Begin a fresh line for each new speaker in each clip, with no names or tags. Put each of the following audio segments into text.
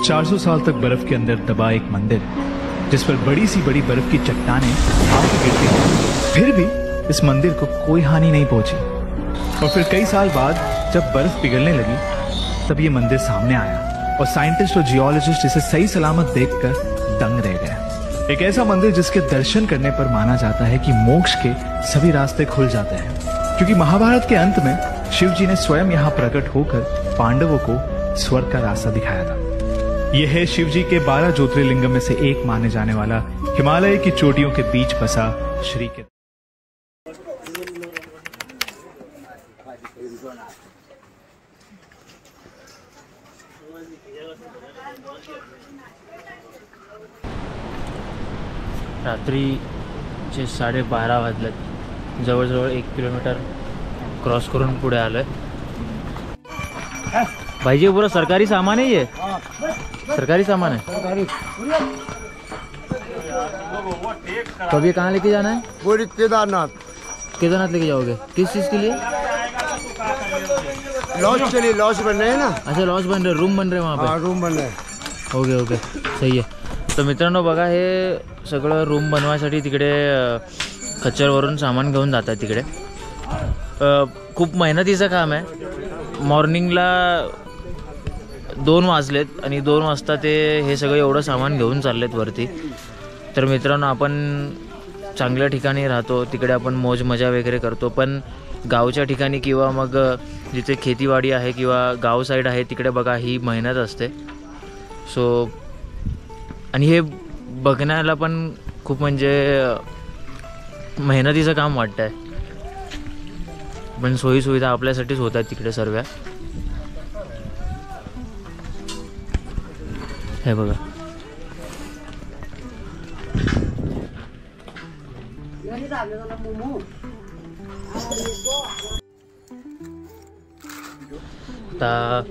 400 साल तक बर्फ के अंदर दबा एक मंदिर जिस पर बड़ी सी बड़ी बर्फ की चट्टानें आके गिरती हैं, फिर भी इस मंदिर को कोई हानि नहीं पहुंची। और फिर कई साल बाद जब बर्फ पिघलने लगी तब ये मंदिर सामने आया और साइंटिस्ट और जियोलॉजिस्ट इसे सही सलामत देखकर दंग रह गए। एक ऐसा मंदिर जिसके दर्शन करने पर माना जाता है कि मोक्ष के सभी रास्ते खुल जाते हैं, क्योंकि महाभारत के अंत में शिव जी ने स्वयं यहाँ प्रकट होकर पांडवों को स्वर्ग का रास्ता दिखाया था। यह है शिव जी के 12 ज्योतिर्लिंगम में से एक माने जाने वाला हिमालय की चोटियों के बीच बसा श्री के
रात्रीचे 12:30 वाजलेत। जवळजवळ 1 किलोमीटर क्रॉस करून पुढे आलोय। भाई जी पूरा सरकारी सामान है ये? सरकारी सामान है। तो अभी कहाँ लेके जाना है?
पूरी केदारनाथ।
केदारनाथ लेके जाओगे? किस चीज़ के लिए?
लॉज के लिए। लॉज बन रहे हैं ना।
अच्छा लॉज बन रहे, रूम बन रहे वहाँ पे?
रूम बन रहे।
ओके ओके सही आहे। तर मित्रांनो बघा, हे सगळं रूम बनवायसाठी तिकडे खच्चरवरून सामान घेऊन जातात तिकडे। खूप मेहनतीचं काम आहे। मॉर्निंगला 2 वाजलेत आणि 2 वाजता ते हे सगळं एवढं सामान घेऊन चाललेत वरती। तर मित्रांनो आपण चांगल्या ठिकाणी राहतो, तिकडे आपण मौज मजा वगैरे करतो, पण गावच्या ठिकाणी किंवा मग जिथे खेतीवाडी आहे किंवा गाव साईड आहे तिकडे बघा ही मेहनत असते। सो आणि हे बघण्याला पण खूप म्हणजे मेहनतीचं काम वाटतंय, पण सोयी सुविधा आपल्यासाठीच होत आहेत तिकडे सर्व। हे बघा आता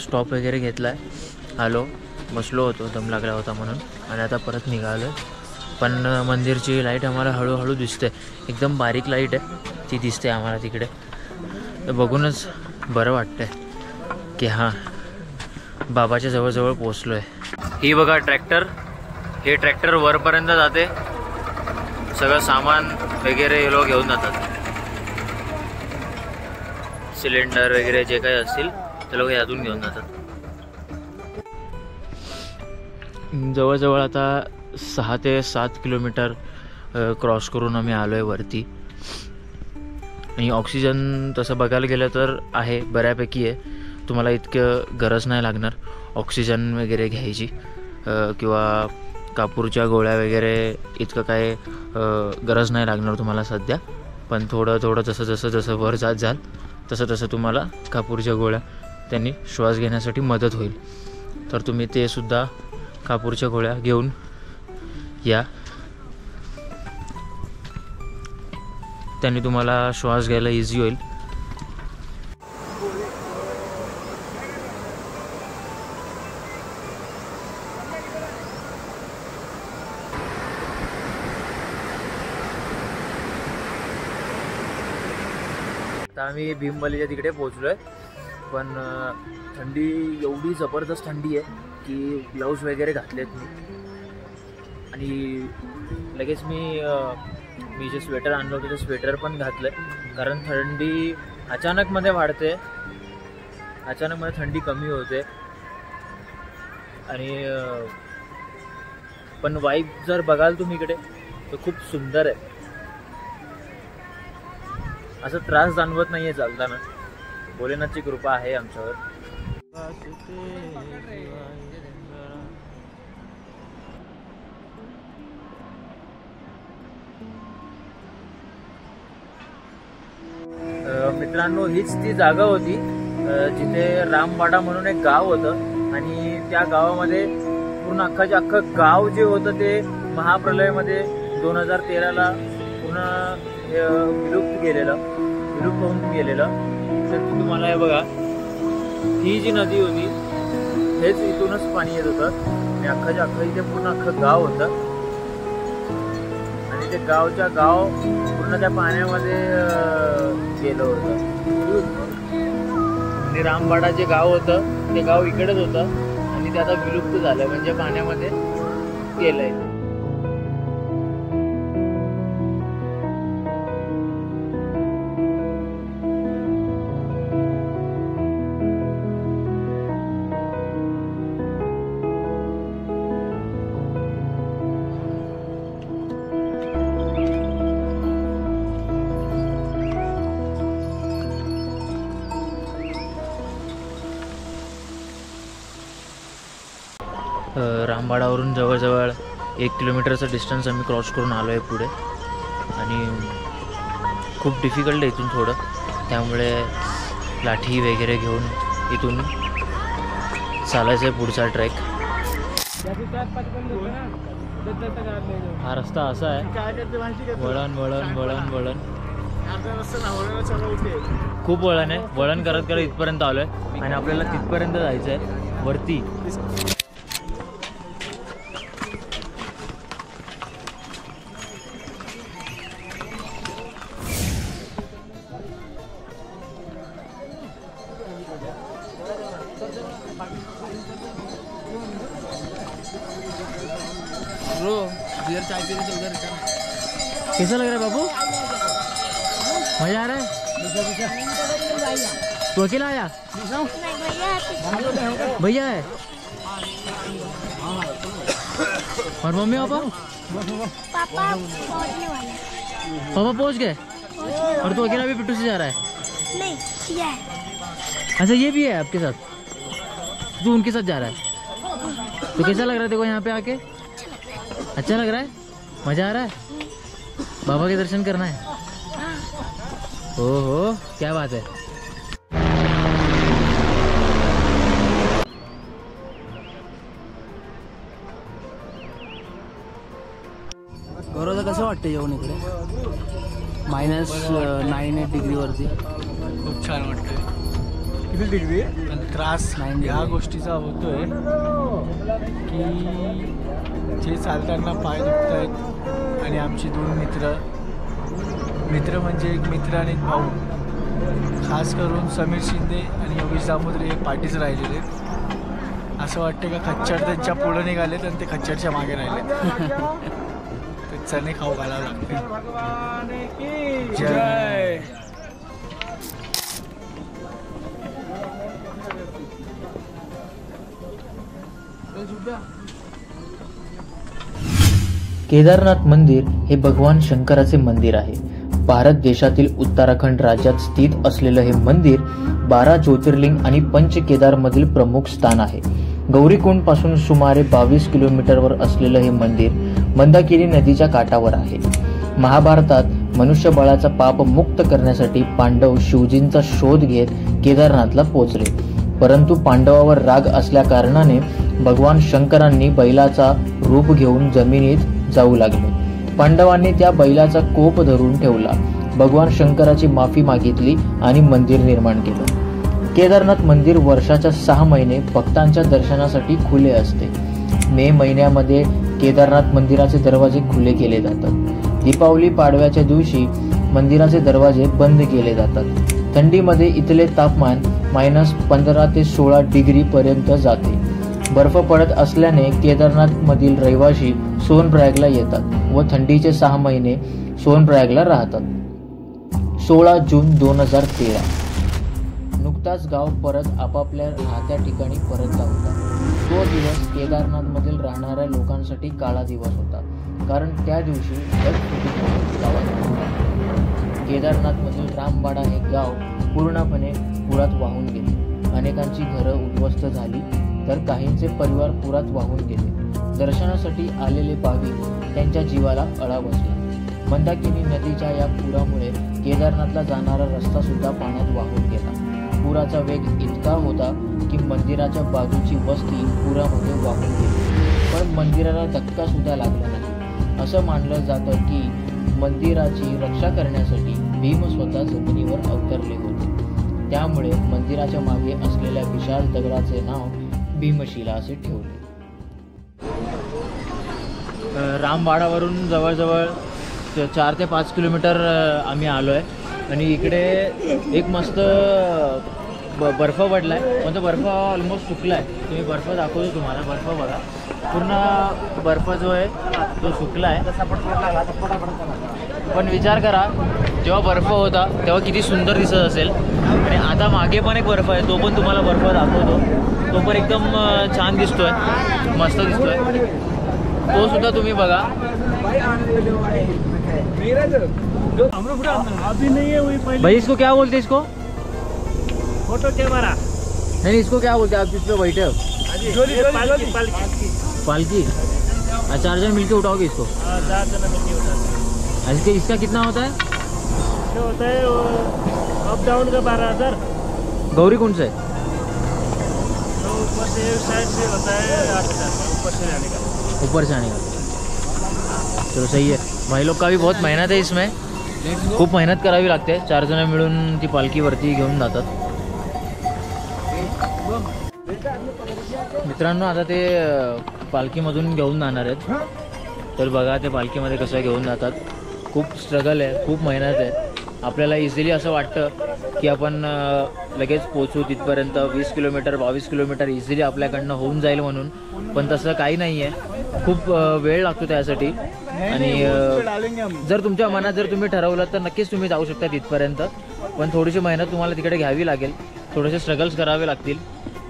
स्टॉप वगैरे घेतलाय, आलो बसलो होतो, दम लागला होता म्हणून, आणि आता परत निघालो। पण मंदिरची लाईट आम्हाला हळूहळू दिसते, एकदम बारीक लाईट आहे ती दिसते आम्हाला तिकडे। तर बघूनच बरं वाटतंय की हां बाबाच्या जवळजवळ पोचलो आहे। ही बघा ट्रॅक्टर, हे ट्रॅक्टर वरपर्यंत जाते, सगळं सामान वगैरे हे लोक घेऊन जातात, सिलेंडर वगैरे जे काही असतील ते लोक यातून घेऊन जातात। जवळजवळ आता 6 ते 7 किलोमीटर क्रॉस करून आम्ही आलो आहे वरती। आणि ऑक्सिजन तसं बघायला गेलं तर आहे, बऱ्यापैकी आहे, तुम्हाला इतकं गरज नाही लागणार ऑक्सिजन वगैरे घ्यायची, किंवा कापूरच्या गोळ्या वगैरे इतकं काय गरज नाही लागणार तुम्हाला सध्या। पण थोडं थोडं जसं वर जात जाल तसं तुम्हाला कापूरच्या गोळ्या त्यांनी श्वास घेण्यासाठी मदत होईल, तर तुम्ही ते सुद्धा कापूरच्या गोळ्या घेऊन या, त्यांनी तुम्हाला श्वास घ्यायला इझी होईल। आता आम्ही भीमबलीच्या तिकडे पोहोचलोय, पण थंडी एवढी जबरदस्त थंडी आहे की ग्लव्स वगैरे घातलेत मी, आणि लगेच मी जे स्वेटर आणलं होतं ते स्वेटर पण घातलं, कारण थंडी अचानकमध्ये वाढते, अचानकमध्ये थंडी कमी होते। आणि पण वाईब जर बघाल तुम्ही इकडे तर खूप सुंदर आहे, असं त्रास जाणवत नाही आहे चालताना, भोलेनाथची कृपा आहे आमच्यावर। मित्रांनो हीच ती जागा होती जिथे रामवाडा म्हणून एक गाव होतं, आणि त्या गावामध्ये पूर्ण अख्खं गाव जे होतं ते महाप्रलयामध्ये 2013ला पुन्हा विलुप्त होऊन गेलेलं। तर तुम्हाला हे बघा, ही जी नदी होती हेच इथूनच पाणी येत होतं, आणि अख्खं इथे पूर्ण अख्खं गाव होतं, आणि ते गाव पूर्ण त्या पाण्यामध्ये गेलं होतं। आणि रामवाडा जे गाव होतं ते गाव इकडेच होतं, आणि आणि ते आता विलुप्त झालं, म्हणजे पाण्यामध्ये गेलंय. रामबाडावरून जवळजवळ 1 किलोमीटरचं डिस्टन्स आम्ही क्रॉस करून आलो आहे पुढे, आणि खूप डिफिकल्ट आहे इथून थोडं, त्यामुळे लाठी वगैरे घेऊन इथून चालायचं आहे पुढचा ट्रेक. हा रस्ता असा आहे, वळण वळण वळण वळण, खूप वळण आहे. वळण करत करत इथपर्यंत आलो आहे आणि आपल्याला तिथपर्यंत जायचं आहे वरती. कैसा लग रहा है बाबू? मजा आ रहा है? तू अकेला आया? भैया है और मम्मी पापा?
पापा पहुंचने वाले।
पापा पहुंच गए और तू अकेला भी पिट्टू से जा रहा है?
नहीं, ये है।
अच्छा, ये भी है आपके साथ? तू उनके साथ जा रहा है? तो कैसा लग रहा है देखो यहाँ पे आके? अच्छा लग रहा है? मजा आ रहा है? बाबा के दर्शन करना है? ओहो, क्या बात है.
गौरवला कसं वाटतं जेवण इकडे? -9-8 डिग्रीवरती.
खूप छान वाटतंय. किती डिग्री पण त्रास ह्या गोष्टीचा होतोय की जे चालताना पाय दुखत आहेत, आणि आमचे 2 मित्र म्हणजे एक मित्र आणि एक भाऊ, खास करून समीर शिंदे आणि योगेश दामोदरे हे पाठीच राहिलेले. असं वाटतं का खच्चर त्यांच्या पुढे निघालेत आणि ते खच्चरच्या मागे राहिले. ते चणे खाऊ घालावं लागते. जय.
केदारनाथ मंदिर हे भगवान शंकराचे मंदिर आहे. भारत देशातील उत्तराखंड राज्यात स्थित असलेलं हे मंदिर 12 ज्योतिर्लिंग आणि पंच केदार मधील प्रमुख स्थान आहे. गौरीकुंड पासून सुमारे 22 किलोमीटरवर असलेलं हे मंदिर मंदाकिनी नदीच्या काठावर आहे. महाभारतात मनुष्यबळाचा पाप मुक्त करण्यासाठी पांडव शिवजींचा शोध घेत केदारनाथला पोहोचले, परंतु पांडवावर राग असल्या कारणाने भगवान शंकरांनी बैलाचा रूप घेऊन जमिनीत जाऊ लागले. पांडवांनी त्या बैलाचा कोप धरून ठेवला. भगवान शंकराची माफी मागितली आणि मंदिर निर्माण केलं. केदारनाथ मंदिर वर्षाच्या 6 महिने भक्तांच्या दर्शनासाठी खुले असते. मे महिन्यामध्ये केदारनाथ मंदिराचे दरवाजे खुले केले जातात. दीपावली पाडव्याच्या दिवशी मंदिराचे दरवाजे बंद केले जातात. थंडीमध्ये इथले तापमान -15 ते 16 डिग्री पर्यंत जाते. बर्फ पडत असल्याने केदारनाथ मधील रहिवासी सोनप्रयागला येतात व थंडीचे 6 महिने सोनप्रयागला राहतात. 16 जून 2013 नुकताच गाव परत आपापल्या राहत्या ठिकाणी परतला होता. तो दिवस केदारनाथ मधील राहणाऱ्या लोकांसाठी काळा दिवस होता, कारण त्या दिवशी केदारनाथ मधील रामबाडा हे गाव पूर्णपणे पुरात वाहून गेले. अनेकांची घरं उद्ध्वस्त झाली तर काहींचे परिवार पुरात वाहून गेले. दर्शनासाठी आलेले भाविक त्यांच्या जीवाला आळा बसला. मंदाकिनी नदीच्या या पुरामुळे केदारनाथला जाणारा रस्ता सुद्धा पाण्यात वाहून गेला. पुराचा वेग इतका होता की मंदिराच्या बाजूची वस्ती पुरामध्ये वाहून गेली, पण मंदिराला धक्का सुद्धा लागला नाही. असं मानलं जातं की मंदिराची रक्षा करण्यासाठी भीम स्वतः जमिनीवर अवतरले होते. त्यामुळे मंदिराच्या मागे असलेल्या विशाल दगडाचे नाव भीमशिला असे ठेवले. रामबाडावरून जवळजवळ 4 ते 5 किलोमीटर आम्ही आलो आहे आणि इकडे एक मस्त बर्फ पडला आहे, पण तो बर्फ ऑलमोस्ट सुकला आहे. तुम्ही बर्फ दाखवतो तुम्हाला. बर्फ बघा, पूर्ण बर्फ जो आहे तो सुकला आहे. पण विचार करा, जेव्हा बर्फ होता तेव्हा किती सुंदर दिसत असेल. आणि आता मागे पण एक बर्फ आहे, तो पण तुम्हाला बर्फ दाखवतो. तो पण एकदम छान दिसतोय, मस्त दिसतोय. तो सुद्धा तुम्ही बघा. भाई इसको क्या बोलते हैं? इसको
फोटो कैमरा
नहीं, इसको क्या बोलते हैं? आप जिस पे बैठे हो पालकी. अच्छा, 4 जन मिलके उठाओगे इसको? इसका कितना होता है?
होता है अप डाउन का 12,000.
गौरी कौन सा है?
ऊपर से साइड से होता है 8,000 ऊपर से आने का.
ऊपर से आने का. चलो सही है. भाई लोग का भी बहुत मेहनत है इसमें. खूप मेहनत करावी लागते. 4 जण मिळून ती पालखीवरती घेऊन जातात. मित्रांनो, आता ते पालखीमधून घेऊन जाणार आहेत. तर बघा ते पालखीमध्ये कसं घेऊन जातात. खूप स्ट्रगल आहे, खूप मेहनत आहे. आपल्याला इझिली असं वाटतं की आपण लगेच पोचू तिथपर्यंत. 20 किलोमीटर 22 किलोमीटर इझिली आपल्याकडनं होऊन जाईल म्हणून, पण तसं काही नाही आहे. खूप वेळ लागतो त्यासाठी. आणि जर तुमच्या मनात जर तुम्ही ठरवलं तर नक्कीच तुम्ही जाऊ शकता तिथपर्यंत. पण थोडीशी मेहनत तुम्हाला तिकडे घ्यावी लागेल, थोडेसे स्ट्रगल्स करावे लागतील.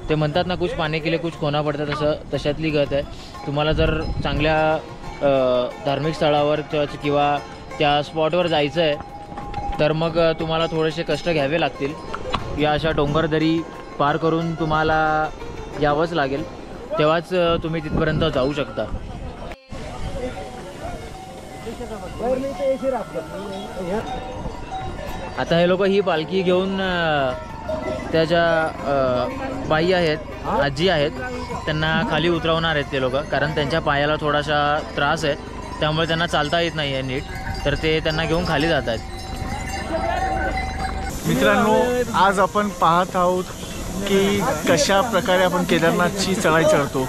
ते म्हणतात ना, कुछ पाने के लिए कुछ खोना पडतं, तशातली गत आहे. तुम्हाला जर चांगल्या धार्मिक स्थळावर किंवा त्या स्पॉटवर जायचं आहे तर मग तुम्हाला थोडेसे कष्ट घ्यावे लागतील. या अशा डोंगरदरी पार करून तुम्हाला यावंच लागेल, तेव्हाच तुम्ही तिथपर्यंत जाऊ शकता. आता हे लोक ही पालखी घेऊन त्याच्या बाई आहेत, आजी आहेत, त्यांना खाली उतरवणार आहेत ते लोक. कारण त्यांच्या पायाला थोडासा त्रास आहे, त्यामुळे त्यांना चालता येत नाही आहे नीट. तर ते त्यांना घेऊन खाली जात आहेत.
मित्रांनो, आज आपण पाहत आहोत की कशा प्रकारे आपण केदारनाथची चढाई चढतो.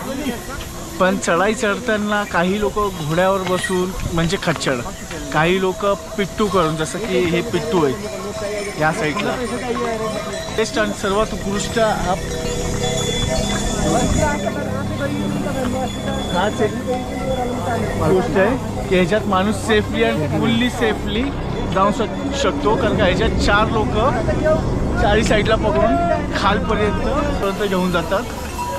पण चढाई चढताना काही लोक घोड्यावर बसून म्हणजे खच्चर, काही लोक पिट्टू करून, जसं की हे पिट्टू आहे या साईडला. बेस्ट आणि सर्वात उत्कृष्ट हाच एक गोष्ट आहे की ह्याच्यात माणूस सेफली आणि फुल्ली सेफली जाऊ शकतो. कारण का ह्याच्यात 4 लोक 4 साईडला पकडून खालपर्यंत घेऊन जातात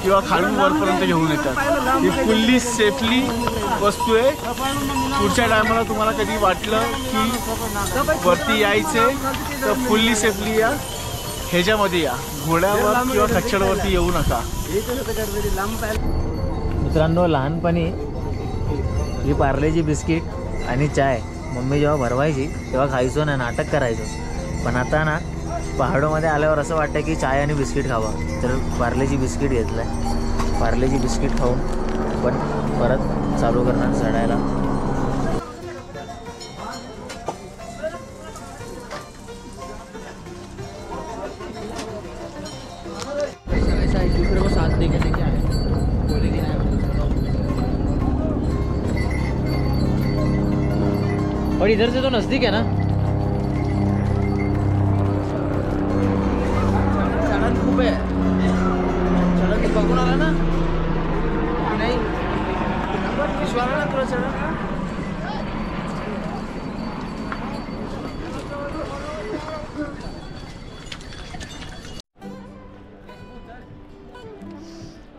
किंवा खालून वरपर्यंत घेऊन येतात. ही फुल्ली सेफली वस्तू आहे. पुढच्या टायमाला तुम्हाला कधी वाटलं की वरती यायचे तर फुल्ली सेफली या, ह्याच्यामध्ये या. घोड्यावर किंवा खच्चरवरती येऊ नका.
मित्रांनो, लहानपणी ही पार्लेची बिस्किट आणि चाय मम्मी जेव्हा भरवायची तेव्हा खायचो ना, नाटक करायचो. पण आता ना पहाडोमध्ये आल्यावर असं वाटतं की चाय आणि बिस्किट खावं. तर पार्लेची बिस्किट घेतलं आहे. पार्लेची बिस्किट खाऊन पण परत चालू करणार चढायला. और इधर से तो नज़दीक है ना. चढ़न खूप आहे. चढ़न बघून आला ना की नाही? विश्वास आला ना तुला चढ़न?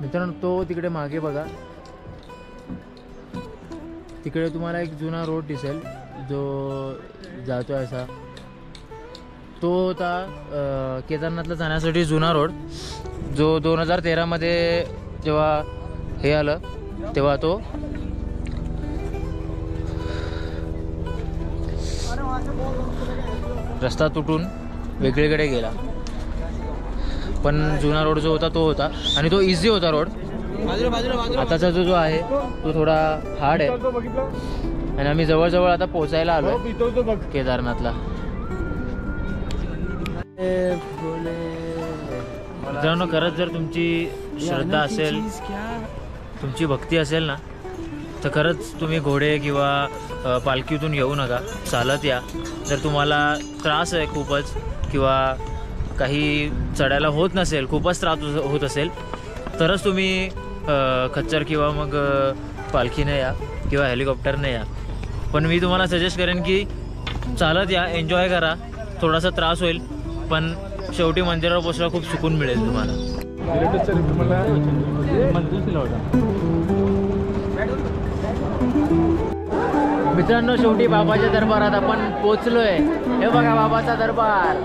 मित्रांनो, तो तिकडे मागे बघा, तिकडे तुम्हाला एक जुना रोड दिसेल जो जातो असा. तो होता केदारनाथला जाण्यासाठी जुना रोड, जो 2013 मध्ये जेव्हा हे आलं तेव्हा तो रस्ता तुटून वेगळीकडे गेला. पण जुना रोड जो होता तो होता आणि तो इझी होता रोड. आताचा जो आहे तो थोडा हार्ड आहे. आणि आम्ही जवळजवळ आता पोचायला आलो केदारनाथला. मित्रांनो, खरंच जर तुमची श्रद्धा असेल, तुमची भक्ती असेल ना, तर खरंच तुम्ही घोडे किंवा पालखीतून येऊ नका, चालत या. जर तुम्हाला त्रास आहे खूपच किंवा काही चढायला होत नसेल, खूपच त्रास होत असेल तरच तुम्ही खच्चर किंवा मग पालखीने या किंवा हेलिकॉप्टरने या. पण मी तुम्हाला सजेस्ट करेन की चालत या, एन्जॉय करा. थोडासा त्रास होईल पण शेवटी मंदिरावर पोचल्यावर खूप सुकून मिळेल तुम्हाला. मित्रांनो, शेवटी बाबाच्या दरबारात आपण पोचलोय. हे बघा बाबाचा दरबार.